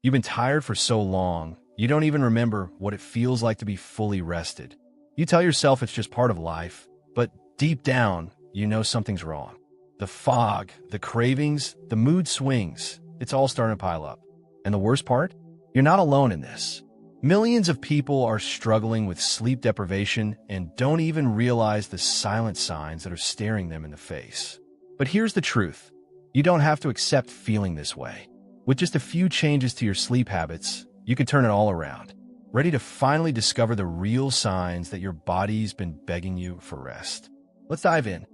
You've been tired for so long, you don't even remember what it feels like to be fully rested. You tell yourself it's just part of life, but deep down, you know something's wrong. The fog, the cravings, the mood swings, it's all starting to pile up. And the worst part? You're not alone in this. Millions of people are struggling with sleep deprivation and don't even realize the silent signs that are staring them in the face. But here's the truth. You don't have to accept feeling this way. With just a few changes to your sleep habits, you can turn it all around. Ready to finally discover the real signs that your body's been begging you for rest. Let's dive in.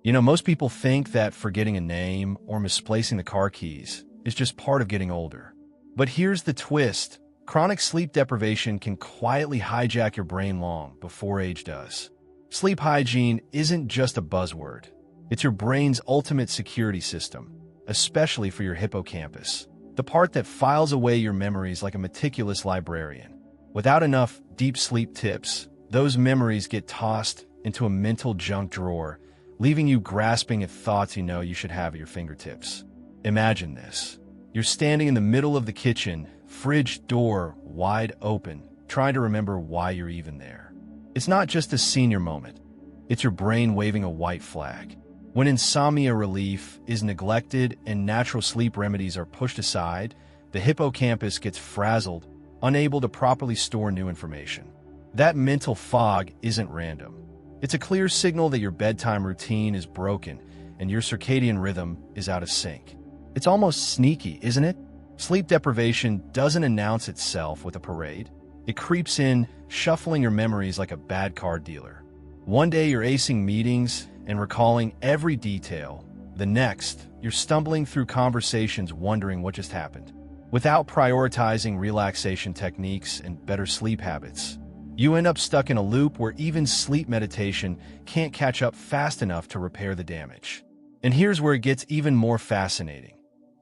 Most people think that forgetting a name or misplacing the car keys is just part of getting older. But here's the twist. Chronic sleep deprivation can quietly hijack your brain long before age does. Sleep hygiene isn't just a buzzword. It's your brain's ultimate security system, especially for your hippocampus, the part that files away your memories like a meticulous librarian. Without enough deep sleep tips, those memories get tossed into a mental junk drawer, leaving you grasping at thoughts you should have at your fingertips. Imagine this. You're standing in the middle of the kitchen, fridge door wide open, trying to remember why you're even there. It's not just a senior moment. It's your brain waving a white flag. When insomnia relief is neglected and natural sleep remedies are pushed aside, the hippocampus gets frazzled, unable to properly store new information. That mental fog isn't random. It's a clear signal that your bedtime routine is broken and your circadian rhythm is out of sync. It's almost sneaky, isn't it? Sleep deprivation doesn't announce itself with a parade. It creeps in, shuffling your memories like a bad car dealer. One day you're acing meetings and recalling every detail. The next, you're stumbling through conversations wondering what just happened. Without prioritizing relaxation techniques and better sleep habits, you end up stuck in a loop where even sleep meditation can't catch up fast enough to repair the damage. And here's where it gets even more fascinating.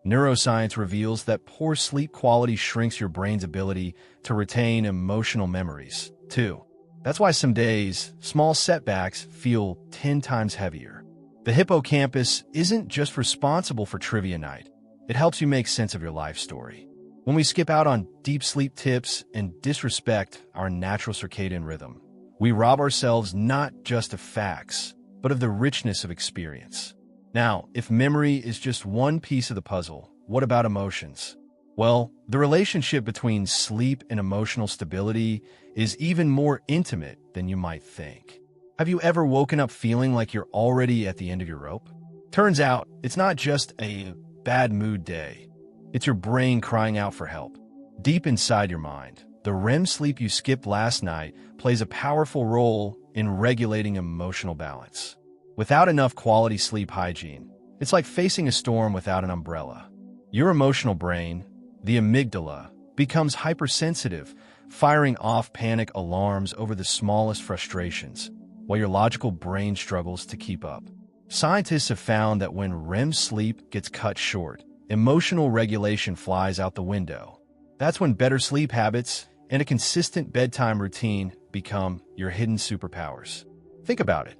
Neuroscience reveals that poor sleep quality shrinks your brain's ability to retain emotional memories, too. That's why some days, small setbacks feel 10 times heavier. The hippocampus isn't just responsible for trivia night. It helps you make sense of your life story. When we skip out on deep sleep tips and disrespect our natural circadian rhythm, we rob ourselves not just of facts, but of the richness of experience. Now, if memory is just one piece of the puzzle, what about emotions? Well, the relationship between sleep and emotional stability is even more intimate than you might think. Have you ever woken up feeling like you're already at the end of your rope? Turns out, it's not just a bad mood day. It's your brain crying out for help. Deep inside your mind, the REM sleep you skipped last night plays a powerful role in regulating emotional balance. Without enough quality sleep hygiene, it's like facing a storm without an umbrella. Your emotional brain, the amygdala, becomes hypersensitive, firing off panic alarms over the smallest frustrations, while your logical brain struggles to keep up. Scientists have found that when REM sleep gets cut short, emotional regulation flies out the window. That's when better sleep habits and a consistent bedtime routine become your hidden superpowers. Think about it.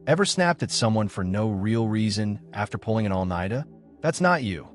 Ever snapped at someone for no real reason after pulling an all-nighter? That's not you.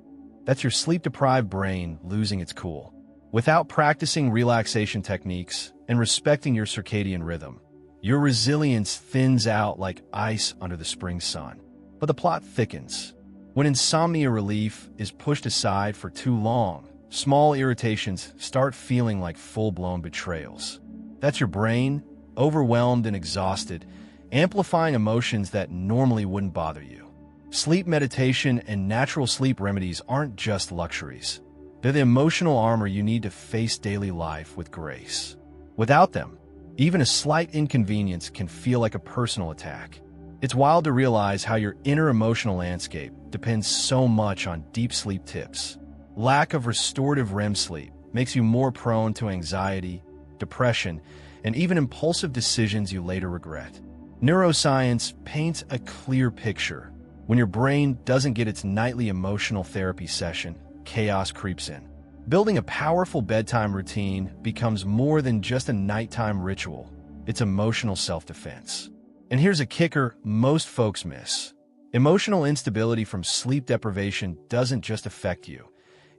That's your sleep-deprived brain losing its cool. Without practicing relaxation techniques and respecting your circadian rhythm, your resilience thins out like ice under the spring sun. But the plot thickens. When insomnia relief is pushed aside for too long, small irritations start feeling like full-blown betrayals. That's your brain, overwhelmed and exhausted, amplifying emotions that normally wouldn't bother you. Sleep meditation and natural sleep remedies aren't just luxuries. They're the emotional armor you need to face daily life with grace. Without them, even a slight inconvenience can feel like a personal attack. It's wild to realize how your inner emotional landscape depends so much on deep sleep tips. Lack of restorative REM sleep makes you more prone to anxiety, depression, and even impulsive decisions you later regret. Neuroscience paints a clear picture. When your brain doesn't get its nightly emotional therapy session, chaos creeps in. Building a powerful bedtime routine becomes more than just a nighttime ritual. It's emotional self-defense. And here's a kicker most folks miss. Emotional instability from sleep deprivation doesn't just affect you.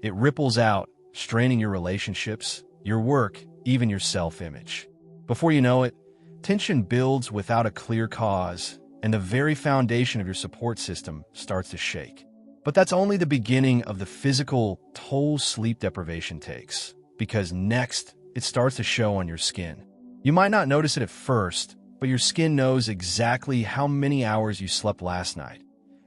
It ripples out, straining your relationships, your work, even your self-image. Before you know it, tension builds without a clear cause, and the very foundation of your support system starts to shake. But that's only the beginning of the physical toll sleep deprivation takes, because next, it starts to show on your skin. You might not notice it at first, but your skin knows exactly how many hours you slept last night,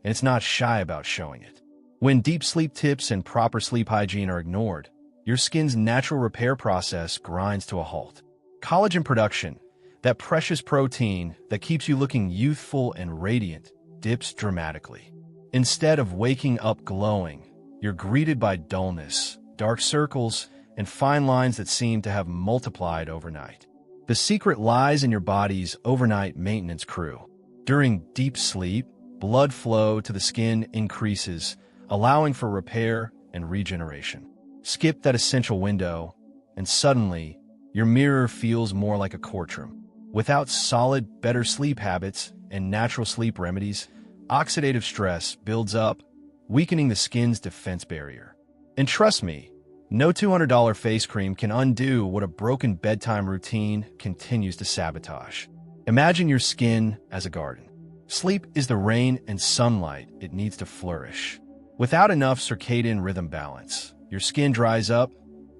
and it's not shy about showing it. When deep sleep tips and proper sleep hygiene are ignored, your skin's natural repair process grinds to a halt. Collagen production, that precious protein that keeps you looking youthful and radiant, dips dramatically. Instead of waking up glowing, you're greeted by dullness, dark circles, and fine lines that seem to have multiplied overnight. The secret lies in your body's overnight maintenance crew. During deep sleep, blood flow to the skin increases, allowing for repair and regeneration. Skip that essential window, and suddenly, your mirror feels more like a courtroom. Without solid, better sleep habits and natural sleep remedies, oxidative stress builds up, weakening the skin's defense barrier. And trust me, no $200 face cream can undo what a broken bedtime routine continues to sabotage. Imagine your skin as a garden. Sleep is the rain and sunlight it needs to flourish. Without enough circadian rhythm balance, your skin dries up,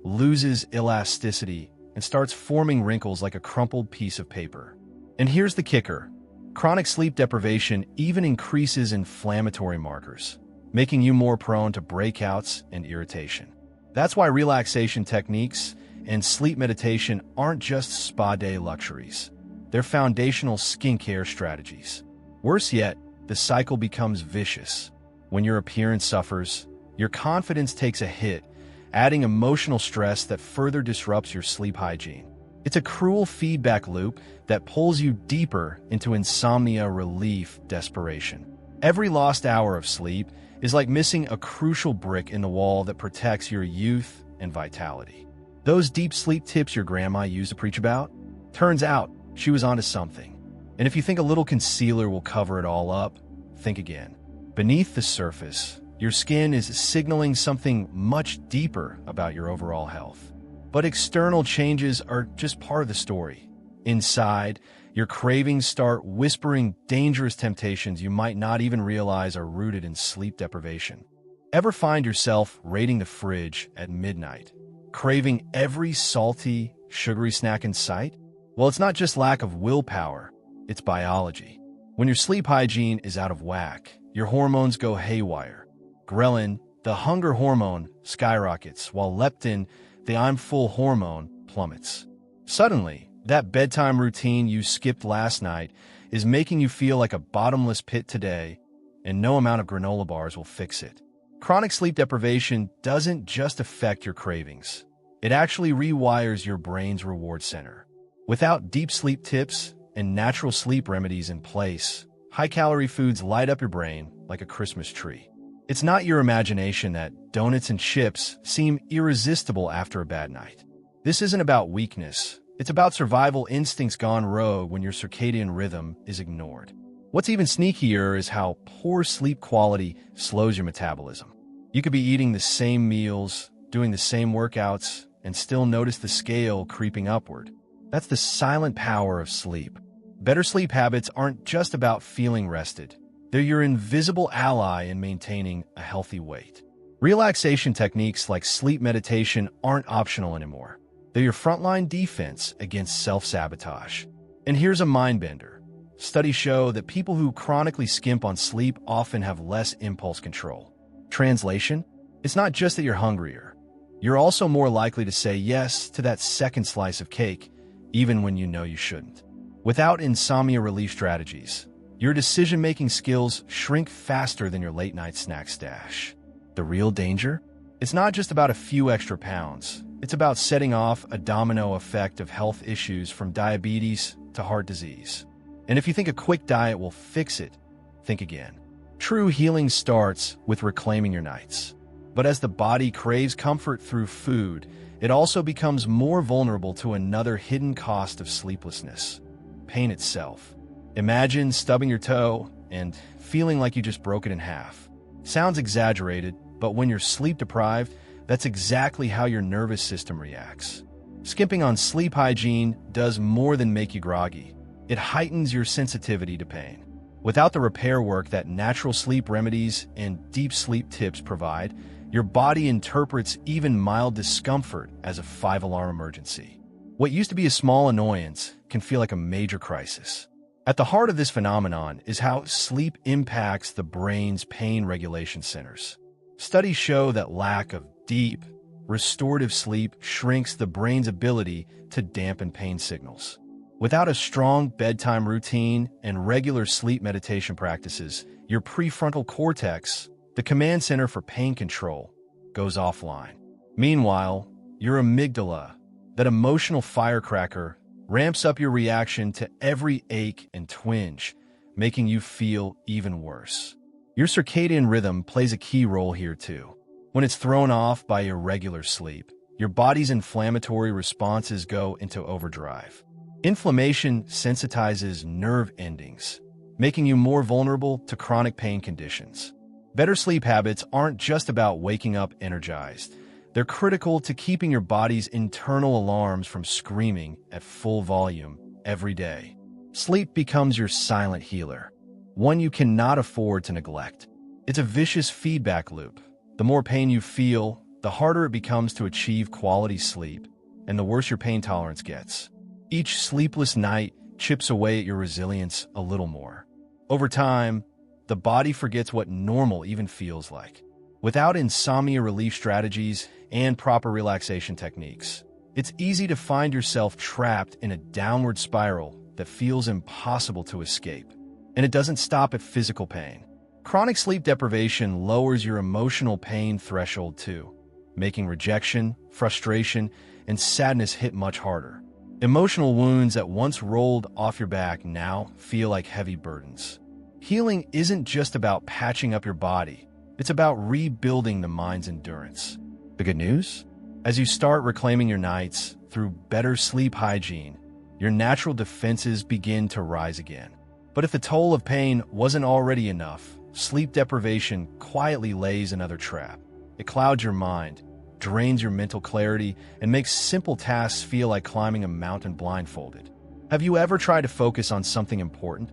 loses elasticity, and starts forming wrinkles like a crumpled piece of paper. And here's the kicker. Chronic sleep deprivation even increases inflammatory markers, making you more prone to breakouts and irritation. That's why relaxation techniques and sleep meditation aren't just spa day luxuries. They're foundational skincare strategies. Worse yet, the cycle becomes vicious. When your appearance suffers, your confidence takes a hit, adding emotional stress that further disrupts your sleep hygiene. It's a cruel feedback loop that pulls you deeper into insomnia, relief, desperation. Every lost hour of sleep is like missing a crucial brick in the wall that protects your youth and vitality. Those deep sleep tips your grandma used to preach about? Turns out, she was onto something. And if you think a little concealer will cover it all up, think again. Beneath the surface, your skin is signaling something much deeper about your overall health. But external changes are just part of the story. Inside, your cravings start whispering dangerous temptations you might not even realize are rooted in sleep deprivation. Ever find yourself raiding the fridge at midnight, craving every salty, sugary snack in sight? Well, it's not just lack of willpower, it's biology. When your sleep hygiene is out of whack, your hormones go haywire. Ghrelin, the hunger hormone, skyrockets, while leptin, the I'm full hormone, plummets. Suddenly, that bedtime routine you skipped last night is making you feel like a bottomless pit today, and no amount of granola bars will fix it. Chronic sleep deprivation doesn't just affect your cravings. It actually rewires your brain's reward center. Without deep sleep tips and natural sleep remedies in place, high-calorie foods light up your brain like a Christmas tree. It's not your imagination that donuts and chips seem irresistible after a bad night. This isn't about weakness. It's about survival instincts gone rogue when your circadian rhythm is ignored. What's even sneakier is how poor sleep quality slows your metabolism. You could be eating the same meals, doing the same workouts, and still notice the scale creeping upward. That's the silent power of sleep. Better sleep habits aren't just about feeling rested. They're your invisible ally in maintaining a healthy weight. Relaxation techniques like sleep meditation aren't optional anymore. They're your frontline defense against self-sabotage. And here's a mind-bender. Studies show that people who chronically skimp on sleep often have less impulse control. Translation? It's not just that you're hungrier. You're also more likely to say yes to that second slice of cake, even when you know you shouldn't. Without insomnia relief strategies, your decision-making skills shrink faster than your late-night snack stash. The real danger? It's not just about a few extra pounds. It's about setting off a domino effect of health issues from diabetes to heart disease. And if you think a quick diet will fix it, think again. True healing starts with reclaiming your nights. But as the body craves comfort through food, it also becomes more vulnerable to another hidden cost of sleeplessness: pain itself. Imagine stubbing your toe and feeling like you just broke it in half. Sounds exaggerated, but when you're sleep deprived, That's exactly how your nervous system reacts. Skimping on sleep hygiene does more than make you groggy. It heightens your sensitivity to pain. Without the repair work that natural sleep remedies and deep sleep tips provide, your body interprets even mild discomfort as a 5-alarm emergency. What used to be a small annoyance can feel like a major crisis. At the heart of this phenomenon is how sleep impacts the brain's pain regulation centers. Studies show that lack of deep, restorative sleep shrinks the brain's ability to dampen pain signals. Without a strong bedtime routine and regular sleep meditation practices, your prefrontal cortex, the command center for pain control, goes offline. Meanwhile, your amygdala, that emotional firecracker, ramps up your reaction to every ache and twinge, making you feel even worse. Your circadian rhythm plays a key role here too. When it's thrown off by irregular sleep, your body's inflammatory responses go into overdrive. Inflammation sensitizes nerve endings, making you more vulnerable to chronic pain conditions. Better sleep habits aren't just about waking up energized. They're critical to keeping your body's internal alarms from screaming at full volume every day. Sleep becomes your silent healer, one you cannot afford to neglect. It's a vicious feedback loop. The more pain you feel, the harder it becomes to achieve quality sleep, and the worse your pain tolerance gets. Each sleepless night chips away at your resilience a little more. Over time, the body forgets what normal even feels like. Without insomnia relief strategies and proper relaxation techniques, it's easy to find yourself trapped in a downward spiral that feels impossible to escape. And it doesn't stop at physical pain. Chronic sleep deprivation lowers your emotional pain threshold too, making rejection, frustration, and sadness hit much harder. Emotional wounds that once rolled off your back now feel like heavy burdens. Healing isn't just about patching up your body. It's about rebuilding the mind's endurance. The good news? As you start reclaiming your nights through better sleep hygiene, your natural defenses begin to rise again. But if the toll of pain wasn't already enough, sleep deprivation quietly lays another trap. It clouds your mind, drains your mental clarity, and makes simple tasks feel like climbing a mountain blindfolded. Have you ever tried to focus on something important,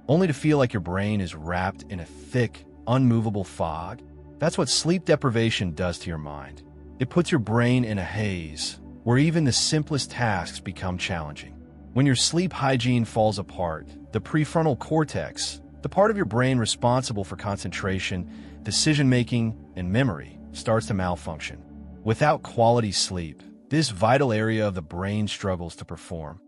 only to feel like your brain is wrapped in a thick, unmovable fog? That's what sleep deprivation does to your mind. It puts your brain in a haze, where even the simplest tasks become challenging. When your sleep hygiene falls apart, the prefrontal cortex, the part of your brain responsible for concentration, decision-making, and memory, starts to malfunction. Without quality sleep, this vital area of the brain struggles to perform,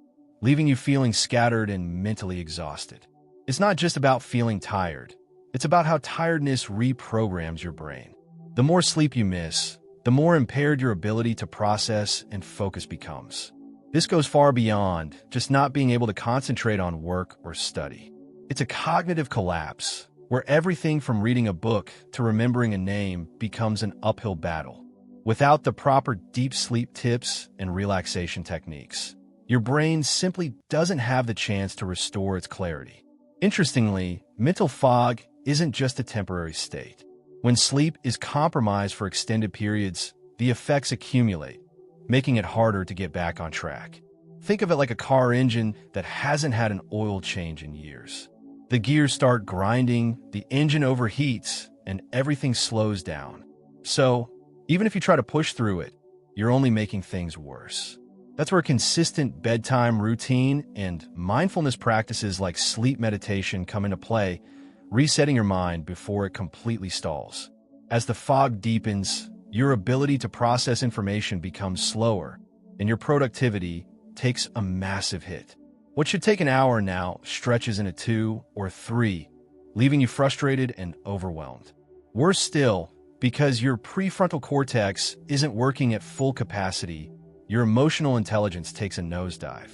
leaving you feeling scattered and mentally exhausted. It's not just about feeling tired. It's about how tiredness reprograms your brain. The more sleep you miss, the more impaired your ability to process and focus becomes. This goes far beyond just not being able to concentrate on work or study. It's a cognitive collapse, where everything from reading a book to remembering a name becomes an uphill battle. Without the proper deep sleep tips and relaxation techniques, your brain simply doesn't have the chance to restore its clarity. Interestingly, mental fog isn't just a temporary state. When sleep is compromised for extended periods, the effects accumulate, making it harder to get back on track. Think of it like a car engine that hasn't had an oil change in years. The gears start grinding, the engine overheats, and everything slows down. So, even if you try to push through it, you're only making things worse. That's where consistent bedtime routine and mindfulness practices like sleep meditation come into play, resetting your mind before it completely stalls. As the fog deepens, your ability to process information becomes slower, and your productivity takes a massive hit. What should take an hour now stretches into 2 or 3, leaving you frustrated and overwhelmed. Worse still, because your prefrontal cortex isn't working at full capacity, your emotional intelligence takes a nosedive.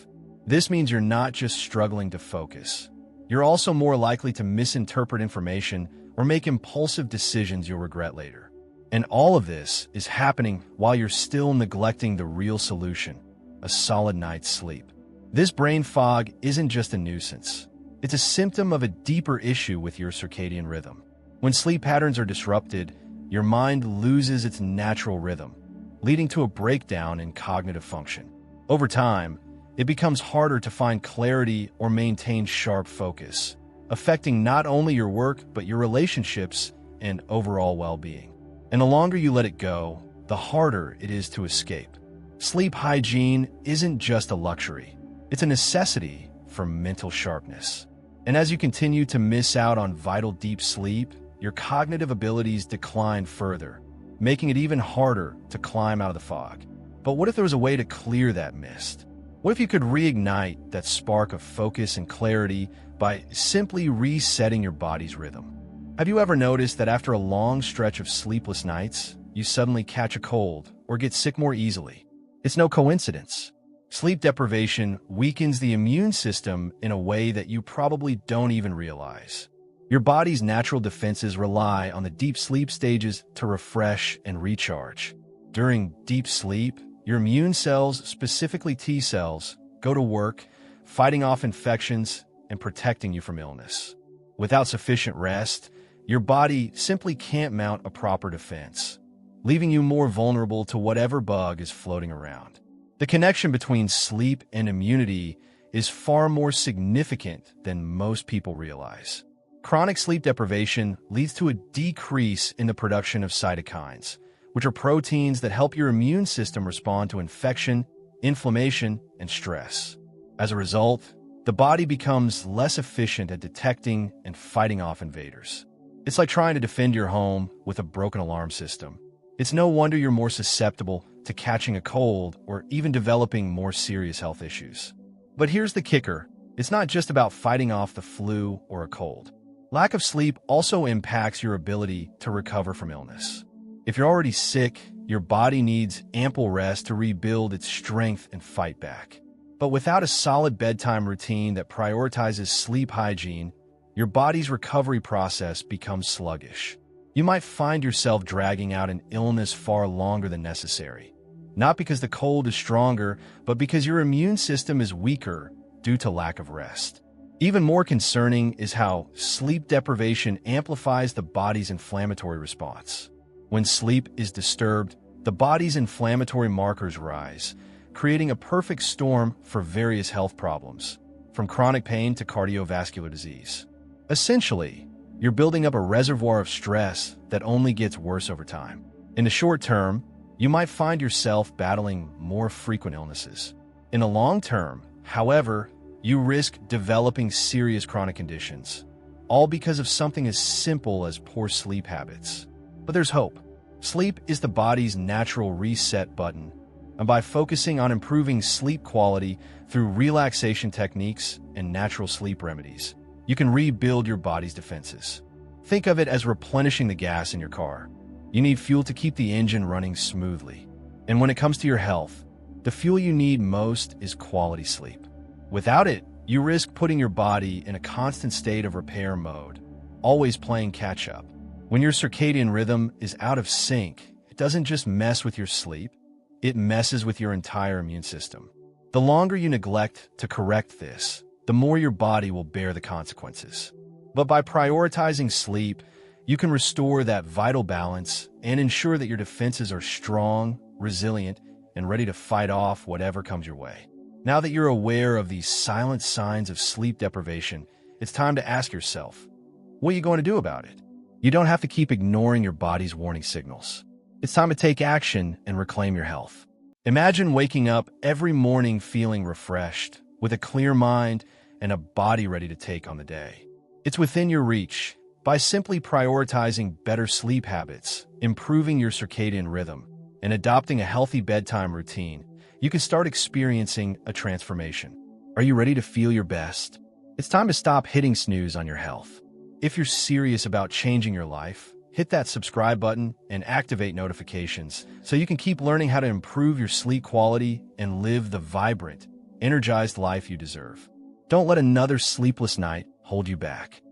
This means you're not just struggling to focus. You're also more likely to misinterpret information or make impulsive decisions you'll regret later. And all of this is happening while you're still neglecting the real solution, a solid night's sleep. This brain fog isn't just a nuisance. It's a symptom of a deeper issue with your circadian rhythm. When sleep patterns are disrupted, your mind loses its natural rhythm, leading to a breakdown in cognitive function. Over time, it becomes harder to find clarity or maintain sharp focus, affecting not only your work but your relationships and overall well-being. And the longer you let it go, the harder it is to escape. Sleep hygiene isn't just a luxury. It's a necessity for mental sharpness. And as you continue to miss out on vital deep sleep, your cognitive abilities decline further, making it even harder to climb out of the fog. But what if there was a way to clear that mist? What if you could reignite that spark of focus and clarity by simply resetting your body's rhythm? Have you ever noticed that after a long stretch of sleepless nights, you suddenly catch a cold or get sick more easily? It's no coincidence. Sleep deprivation weakens the immune system in a way that you probably don't even realize. Your body's natural defenses rely on the deep sleep stages to refresh and recharge. During deep sleep, your immune cells, specifically T cells, go to work, fighting off infections and protecting you from illness. Without sufficient rest, your body simply can't mount a proper defense, leaving you more vulnerable to whatever bug is floating around. The connection between sleep and immunity is far more significant than most people realize. Chronic sleep deprivation leads to a decrease in the production of cytokines, which are proteins that help your immune system respond to infection, inflammation, and stress. As a result, the body becomes less efficient at detecting and fighting off invaders. It's like trying to defend your home with a broken alarm system. It's no wonder you're more susceptible to catching a cold or even developing more serious health issues. But here's the kicker. It's not just about fighting off the flu or a cold. Lack of sleep also impacts your ability to recover from illness. If you're already sick, your body needs ample rest to rebuild its strength and fight back. But without a solid bedtime routine that prioritizes sleep hygiene, your body's recovery process becomes sluggish. You might find yourself dragging out an illness far longer than necessary. Not because the cold is stronger, but because your immune system is weaker due to lack of rest. Even more concerning is how sleep deprivation amplifies the body's inflammatory response. When sleep is disturbed, the body's inflammatory markers rise, creating a perfect storm for various health problems, from chronic pain to cardiovascular disease. Essentially, you're building up a reservoir of stress that only gets worse over time. In the short term, you might find yourself battling more frequent illnesses. In the long term, however, you risk developing serious chronic conditions, all because of something as simple as poor sleep habits. But there's hope. Sleep is the body's natural reset button, and by focusing on improving sleep quality through relaxation techniques and natural sleep remedies, you can rebuild your body's defenses. Think of it as replenishing the gas in your car. You need fuel to keep the engine running smoothly. And when it comes to your health, the fuel you need most is quality sleep. Without it, you risk putting your body in a constant state of repair mode, always playing catch-up. When your circadian rhythm is out of sync, it doesn't just mess with your sleep, it messes with your entire immune system. The longer you neglect to correct this, the more your body will bear the consequences. But by prioritizing sleep, you can restore that vital balance and ensure that your defenses are strong, resilient, and ready to fight off whatever comes your way. Now that you're aware of these silent signs of sleep deprivation, it's time to ask yourself, what are you going to do about it? You don't have to keep ignoring your body's warning signals. It's time to take action and reclaim your health. Imagine waking up every morning feeling refreshed, with a clear mind and a body ready to take on the day. It's within your reach. By simply prioritizing better sleep habits, improving your circadian rhythm, and adopting a healthy bedtime routine, you can start experiencing a transformation. Are you ready to feel your best? It's time to stop hitting snooze on your health. If you're serious about changing your life, hit that subscribe button and activate notifications so you can keep learning how to improve your sleep quality and live the vibrant, energized life you deserve. Don't let another sleepless night hold you back.